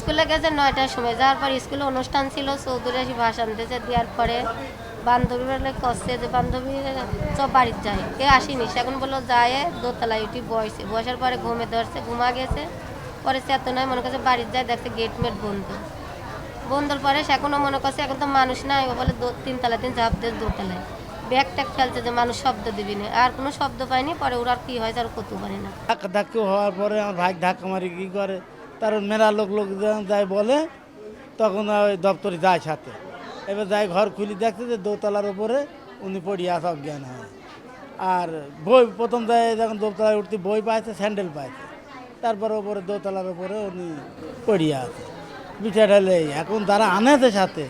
স্কুলে গেছে 9টার সময়, যাওয়ার পর স্কুলে অনুষ্ঠান ছিল, চৌধুরী এসে ভাষণ দিয়েছে, দেওয়ার পরে বান্ধবী বলে করছে যে বান্ধবী সব বাড়ির যায়, কে আসেনি, সে এখন বললো যায় দোতলায় উঠি বসার পরে ঘুমে ধরছে, ঘুমা গেছে, পরে চেতনায় মনে করছে বাড়ির যায়, দেখছে গেট মেট বন্ধ, বন্ধুর পরে সে এখনও মনে করছে এখন তো মানুষ নাই, ও বলে 3তলা ঝাঁপ দিয়ে দোতলায় ব্যাগ ট্যাগ ফেলছে যে মানুষ শব্দ দিবি না, আর কোনো শব্দ পাইনি, পরে ওরা কি হয় আর কত পারি না। ধাক্কা ধাক্কি হওয়ার পরে আমার ভাই ধাক্কা মারি কী করে, তার মেলা লোক যায় বলে, তখন ওই দপ্তরে যায় সাথে, এবার যাই ঘর খুলি দেখছে যে দোতলার উপরে উনি পড়িয়া অজ্ঞান হয়। আর বই প্রথম যায় যখন দোতলায় উঠতে বই পাইছে, স্যান্ডেল পাইছে, তারপরে ওপরে দোতলার উপরে উনি পড়িয়া আছে পিঠা ঢালে। এখন তারা আনেছে সাথে,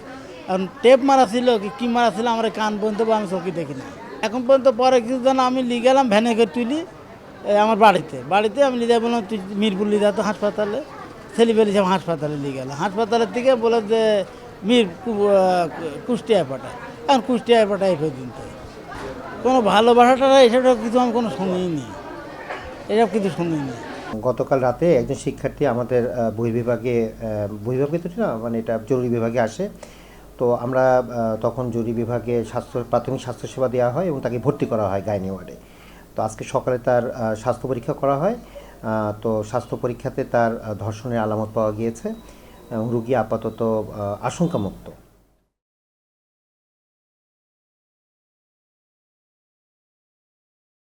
এখন টেপ মারা ছিল কি মারা ছিল আমার কান পর্যন্ত আমি চোখে দেখি না এখন পর্যন্ত। পরে কিছুদিন আমি নিয়ে গেলাম ভ্যানে করে তুলি আমার বাড়িতে আমি নিয়ে যাই, বললাম তুই মিরপুর নিয়ে যাতো হাসপাতালে, ছেলে ফেলে সব হাসপাতালে নিয়ে গেলাম, হাসপাতালের থেকে বলে যে কুষ্টিয়ায় পাঠায়, এখন কুষ্টিয়ায় পাঠায় পর্যন্ত কোনো ভালোবাসাটা এসব কিছু আমি কোনো শুনিনি, এসব কিছু শুনিনি। গতকাল রাতে একজন শিক্ষার্থী আমাদের বহির্বিভাগে তো না, মানে এটা জরুরি বিভাগে আসে, তো আমরা তখন জরুরি বিভাগে প্রাথমিক স্বাস্থ্যসেবা দেওয়া হয় এবং তাকে ভর্তি করা হয় গাইনি ওয়ার্ডে। তো আজকে সকালে তার স্বাস্থ্য পরীক্ষা করা হয়, তো স্বাস্থ্য পরীক্ষাতে তার ধর্ষণের আলামত পাওয়া গিয়েছে, রোগী আপাতত আশঙ্কামুক্ত।